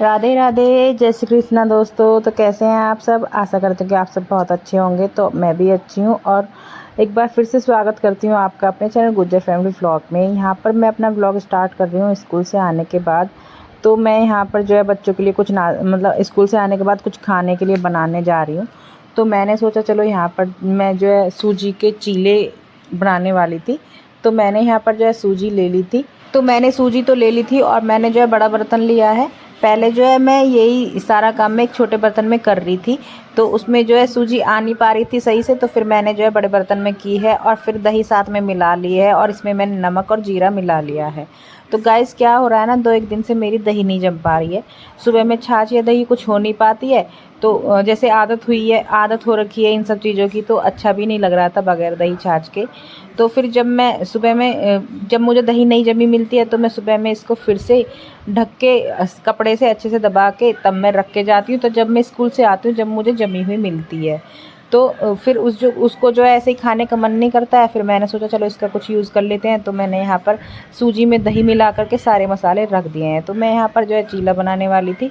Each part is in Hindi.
राधे राधे, जय श्री कृष्णा दोस्तों। तो कैसे हैं आप सब? आशा करती हूँ कि आप सब बहुत अच्छे होंगे। तो मैं भी अच्छी हूँ और एक बार फिर से स्वागत करती हूँ आपका अपने चैनल गुज्जर फैमिली व्लॉग में। यहाँ पर मैं अपना व्लॉग स्टार्ट कर रही हूँ स्कूल से आने के बाद। तो मैं यहाँ पर जो है बच्चों के लिए कुछ मतलब स्कूल से आने के बाद कुछ खाने के लिए बनाने जा रही हूँ। तो मैंने सोचा चलो यहाँ पर मैं जो है सूजी के चीले बनाने वाली थी। तो मैंने यहाँ पर जो है सूजी ले ली थी। तो मैंने सूजी तो ले ली थी और मैंने जो है बड़ा बर्तन लिया है। पहले जो है मैं यही सारा काम मैं एक छोटे बर्तन में कर रही थी, तो उसमें जो है सूजी आ नहीं पा रही थी सही से। तो फिर मैंने जो है बड़े बर्तन में की है और फिर दही साथ में मिला ली है और इसमें मैंने नमक और जीरा मिला लिया है। तो गाइस क्या हो रहा है ना, 2-1 दिन से मेरी दही नहीं जम पा रही है। सुबह में छाछ या दही कुछ हो नहीं पाती है। तो जैसे आदत हो रखी है इन सब चीज़ों की, तो अच्छा भी नहीं लग रहा था बगैर दही छाछ के। तो फिर जब मैं सुबह में जब मुझे दही नहीं जमी मिलती है तो मैं सुबह में इसको फिर से ढक के कपड़े से अच्छे से दबा के तब मैं रख के जाती हूँ। तो जब मैं स्कूल से आती हूँ, जब मुझे जमी हुई मिलती है, तो फिर उसको जो है ऐसे ही खाने का मन नहीं करता है। फिर मैंने सोचा चलो इसका कुछ यूज़ कर लेते हैं। तो मैंने यहाँ पर सूजी में दही मिला करके सारे मसाले रख दिए हैं। तो मैं यहाँ पर जो है चीला बनाने वाली थी।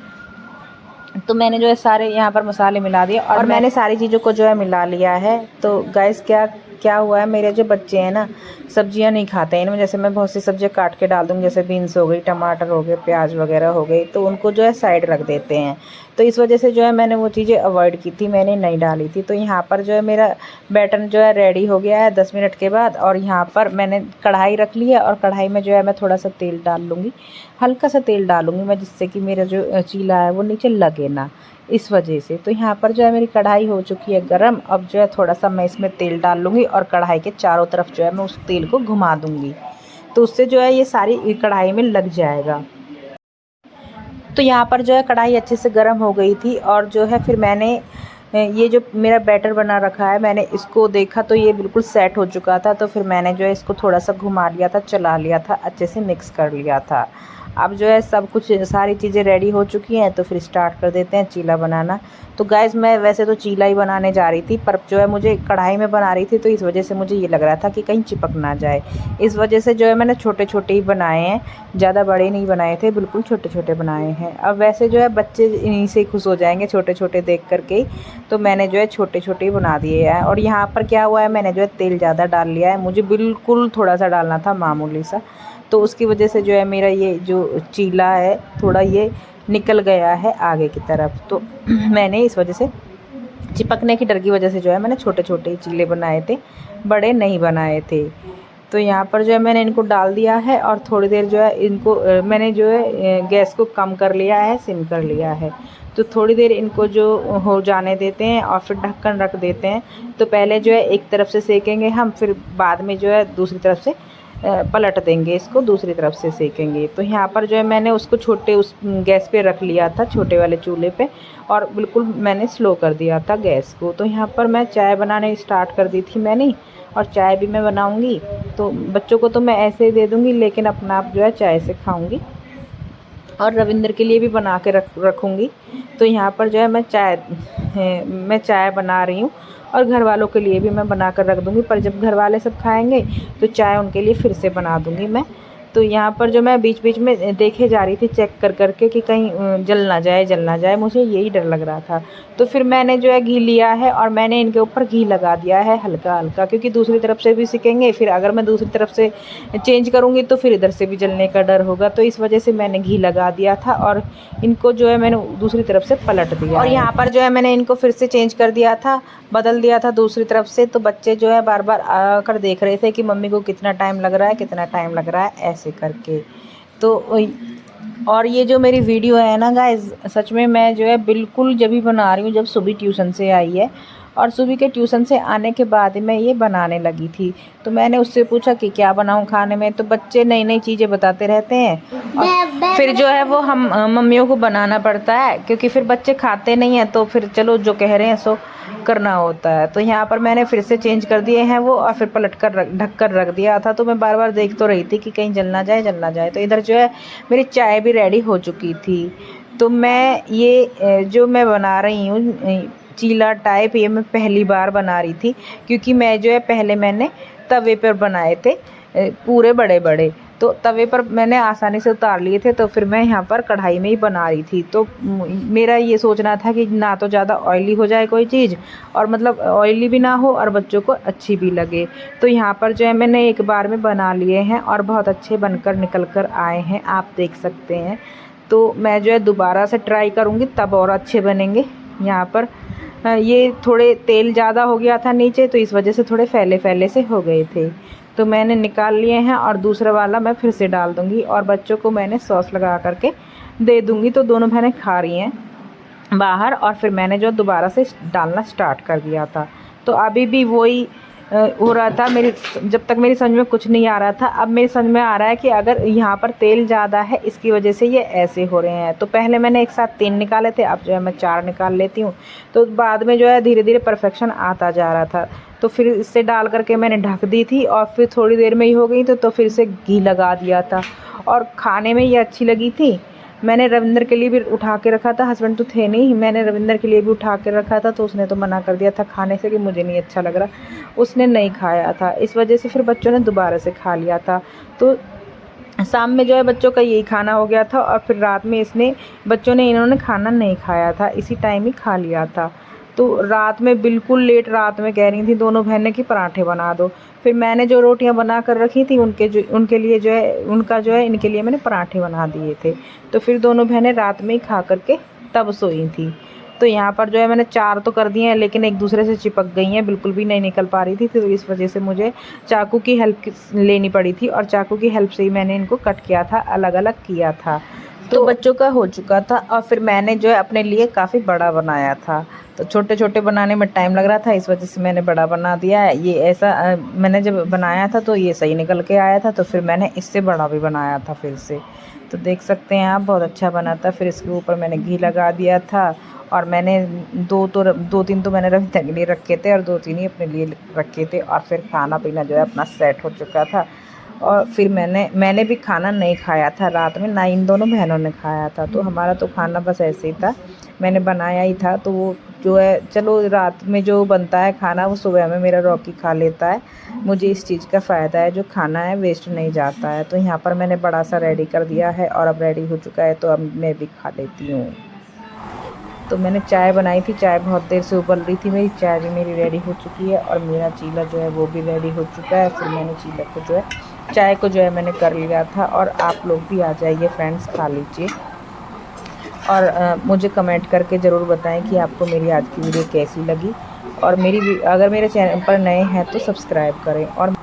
तो मैंने जो है सारे यहाँ पर मसाले मिला दिए और मैंने सारी चीज़ों को जो है मिला लिया है। तो गाइस क्या क्या हुआ है, मेरे जो बच्चे हैं ना सब्जियां नहीं खाते हैं। इनमें जैसे मैं बहुत सी सब्जियां काट के डाल दूँगी, जैसे बीन्स हो गई, टमाटर हो गए, प्याज वगैरह हो गई, तो उनको जो है साइड रख देते हैं। तो इस वजह से जो है मैंने वो चीज़ें अवॉइड की थी, मैंने नहीं डाली थी। तो यहाँ पर जो है मेरा बैटर जो है रेडी हो गया है 10 मिनट के बाद। और यहाँ पर मैंने कढ़ाई रख ली है और कढ़ाई में जो है मैं थोड़ा सा तेल डाल लूँगी, हल्का सा तेल डालूँगी मैं, जिससे कि मेरा जो चीला है वो नीचे लगे ना, इस वजह से। तो यहाँ पर जो है मेरी कढ़ाई हो चुकी है गरम। अब जो है थोड़ा सा मैं इसमें तेल डाल लूँगी और कढ़ाई के चारों तरफ जो है मैं उस तेल को घुमा दूँगी, तो उससे जो है ये सारी कढ़ाई में लग जाएगा। तो यहाँ पर जो है कढ़ाई अच्छे से गर्म हो गई थी और जो है फिर मैंने ये जो मेरा बैटर बना रखा है, मैंने इसको देखा तो ये बिल्कुल सेट हो चुका था। तो फिर मैंने जो है इसको थोड़ा सा घुमा लिया था, चला लिया था, अच्छे से मिक्स कर लिया था। अब जो है सब कुछ सारी चीज़ें रेडी हो चुकी हैं। तो फिर स्टार्ट कर देते हैं चीला बनाना। तो गैस मैं वैसे तो चीला ही बनाने जा रही थी, पर जो है मुझे कढ़ाई में बना रही थी, तो इस वजह से मुझे ये लग रहा था कि कहीं चिपक ना जाए। इस वजह से जो है मैंने छोटे छोटे ही बनाए हैं, ज़्यादा बड़े नहीं बनाए थे, बिल्कुल छोटे छोटे बनाए हैं। अब वैसे जो है बच्चे इन्हीं से खुश हो जाएंगे छोटे छोटे देख करके ही, तो मैंने जो है छोटे छोटे ही बना दिए हैं। और यहाँ पर क्या हुआ है, मैंने जो है तेल ज़्यादा डाल लिया है, मुझे बिल्कुल थोड़ा सा डालना था, मामूली सा। तो उसकी वजह से जो है मेरा ये जो चीला है थोड़ा ये निकल गया है आगे की तरफ। तो मैंने इस वजह से चिपकने की डर की वजह से जो है मैंने छोटे छोटे ही चीले बनाए थे, बड़े नहीं बनाए थे। तो यहाँ पर जो है मैंने इनको डाल दिया है और थोड़ी देर जो है इनको मैंने जो है गैस को कम कर लिया है, सिम कर लिया है। तो थोड़ी देर इनको जो हो जाने देते हैं और फिर ढक्कन रख देते हैं। तो पहले जो है एक तरफ से सेकेंगे हम, फिर बाद में जो है दूसरी तरफ से पलट देंगे, इसको दूसरी तरफ से सेकेंगे। तो यहाँ पर जो है मैंने उसको छोटे उस गैस पे रख लिया था, छोटे वाले चूल्हे पे, और बिल्कुल मैंने स्लो कर दिया था गैस को। तो यहाँ पर मैं चाय बनाने स्टार्ट कर दी थी मैंने, और चाय भी मैं बनाऊँगी। तो बच्चों को तो मैं ऐसे ही दे दूँगी, लेकिन अपना आप जो है चाय से खाऊँगी और रविंद्र के लिए भी बना के रखूँगी। तो यहाँ पर जो है मैं चाय बना रही हूँ और घर वालों के लिए भी मैं बना कर रख दूँगी। पर जब घर वाले सब खाएंगे तो चाय उनके लिए फिर से बना दूँगी मैं। तो यहाँ पर जो मैं बीच बीच में देखे जा रही थी, चेक कर करके कि कहीं जल ना जाए, मुझे यही डर लग रहा था। तो फिर मैंने जो है घी लिया है और मैंने इनके ऊपर घी लगा दिया है हल्का हल्का, क्योंकि दूसरी तरफ से भी सिकेंगे। फिर अगर मैं दूसरी तरफ से चेंज करूँगी तो फिर इधर से भी जलने का डर होगा। तो इस वजह से मैंने घी लगा दिया था और इनको जो है मैंने दूसरी तरफ से पलट दिया। और यहाँ पर जो है मैंने इनको फिर से चेंज कर दिया था, बदल दिया था दूसरी तरफ से। तो बच्चे जो है बार बार आकर देख रहे थे कि मम्मी को कितना टाइम लग रहा है, कितना टाइम लग रहा है, ऐसे करके। तो और ये जो मेरी वीडियो है ना गाइस, सच में मैं जो है बिल्कुल जब भी बना रही हूँ जब सुबह ट्यूशन से आई है, और सुबह के ट्यूशन से आने के बाद मैं ये बनाने लगी थी। तो मैंने उससे पूछा कि क्या बनाऊँ खाने में, तो बच्चे नई नई चीज़ें बताते रहते हैं और फिर जो है वो हम मम्मियों को बनाना पड़ता है, क्योंकि फिर बच्चे खाते नहीं हैं। तो फिर चलो जो कह रहे हैं सो करना होता है। तो यहाँ पर मैंने फिर से चेंज कर दिए हैं वो, और फिर पलट कर ढक कर रख दिया था। तो मैं बार बार देख तो रही थी कि कहीं जल ना जाए। तो इधर जो है मेरी चाय भी रेडी हो चुकी थी। तो मैं ये जो मैं बना रही हूँ चीला टाइप, ये मैं पहली बार बना रही थी, क्योंकि मैं जो है पहले मैंने तवे पर बनाए थे पूरे बड़े बड़े। तो तवे पर मैंने आसानी से उतार लिए थे। तो फिर मैं यहाँ पर कढ़ाई में ही बना रही थी। तो मेरा ये सोचना था कि ना तो ज़्यादा ऑयली हो जाए कोई चीज़, और मतलब ऑयली भी ना हो और बच्चों को अच्छी भी लगे। तो यहाँ पर जो है मैंने एक बार में बना लिए हैं और बहुत अच्छे बनकर निकल कर आए हैं, आप देख सकते हैं। तो मैं जो है दोबारा से ट्राई करूँगी, तब और अच्छे बनेंगे। यहाँ पर ये थोड़े तेल ज़्यादा हो गया था नीचे, तो इस वजह से थोड़े फैले फैले से हो गए थे। तो मैंने निकाल लिए हैं और दूसरा वाला मैं फिर से डाल दूँगी और बच्चों को मैंने सॉस लगा करके दे दूँगी। तो दोनों बहनें खा रही हैं बाहर, और फिर मैंने जो दोबारा से डालना स्टार्ट कर दिया था। तो अभी भी वही हो रहा था मेरी, जब तक मेरी समझ में कुछ नहीं आ रहा था। अब मेरी समझ में आ रहा है कि अगर यहाँ पर तेल ज़्यादा है, इसकी वजह से ये ऐसे हो रहे हैं। तो पहले मैंने एक साथ 3 निकाले थे, अब जो है मैं 4 निकाल लेती हूँ। तो बाद में जो है धीरे धीरे परफेक्शन आता जा रहा था। तो फिर इससे डाल करके मैंने ढक दी थी और फिर थोड़ी देर में ही हो गई। तो फिर से घी लगा दिया था और खाने में ये अच्छी लगी थी। मैंने रविंदर के लिए भी उठा के रखा था, हस्बैंड तो थे नहीं, मैंने रविंदर के लिए भी उठा के रखा था। तो उसने तो मना कर दिया था खाने से कि मुझे नहीं अच्छा लग रहा, उसने नहीं खाया था। इस वजह से फिर बच्चों ने दोबारा से खा लिया था। तो शाम में जो है बच्चों का यही खाना हो गया था, और फिर रात में इन्होंने खाना नहीं खाया था, इसी टाइम ही खा लिया था। तो रात में बिल्कुल लेट रात में कह रही थी दोनों बहनें कि पराठे बना दो। फिर मैंने जो रोटियां बना कर रखी थी उनके लिए जो है इनके लिए मैंने पराठे बना दिए थे। तो फिर दोनों बहनें रात में ही खा करके तब सोई थी। तो यहाँ पर जो है मैंने 4 तो कर दिए हैं, लेकिन एक दूसरे से चिपक गई हैं, बिल्कुल भी नहीं निकल पा रही थी। तो इस वजह से मुझे चाकू की हेल्प लेनी पड़ी थी, और चाकू की हेल्प से ही मैंने इनको कट किया था, अलग अलग किया था। तो बच्चों का हो चुका था, और फिर मैंने जो है अपने लिए काफ़ी बड़ा बनाया था। तो छोटे छोटे बनाने में टाइम लग रहा था, इस वजह से मैंने बड़ा बना दिया है। ये ऐसा मैंने जब बनाया था तो ये सही निकल के आया था, तो फिर मैंने इससे बड़ा भी बनाया था फिर से। तो देख सकते हैं आप, बहुत अच्छा बना था। फिर इसके ऊपर मैंने घी लगा दिया था, और मैंने 2-3 तो मैंने रविंदर के लिए रखे थे और 2-3 ही अपने लिए रखे थे। और फिर खाना पीना जो है अपना सेट हो चुका था। और फिर मैंने भी खाना नहीं खाया था रात में, ना इन दोनों बहनों ने खाया था। तो हमारा तो खाना बस ऐसे ही था, मैंने बनाया ही था। तो वो जो है, चलो रात में जो बनता है खाना वो सुबह में मेरा रॉकी खा लेता है। मुझे इस चीज़ का फ़ायदा है, जो खाना है वेस्ट नहीं जाता है। तो यहाँ पर मैंने बड़ा सा रेडी कर दिया है, और अब रेडी हो चुका है, तो अब मैं भी खा लेती हूँ। तो मैंने चाय बनाई थी, चाय बहुत देर से उबल रही थी मेरी, चाय भी मेरी रेडी हो चुकी है, और मेरा चीला जो है वो भी रेडी हो चुका है। फिर मैंने चीला को जो है, चाय को जो है मैंने कर लिया था। और आप लोग भी आ जाइए फ्रेंड्स, खा लीजिए। और मुझे कमेंट करके ज़रूर बताएं कि आपको मेरी आज की वीडियो कैसी लगी। और अगर मेरे चैनल पर नए हैं तो सब्सक्राइब करें। और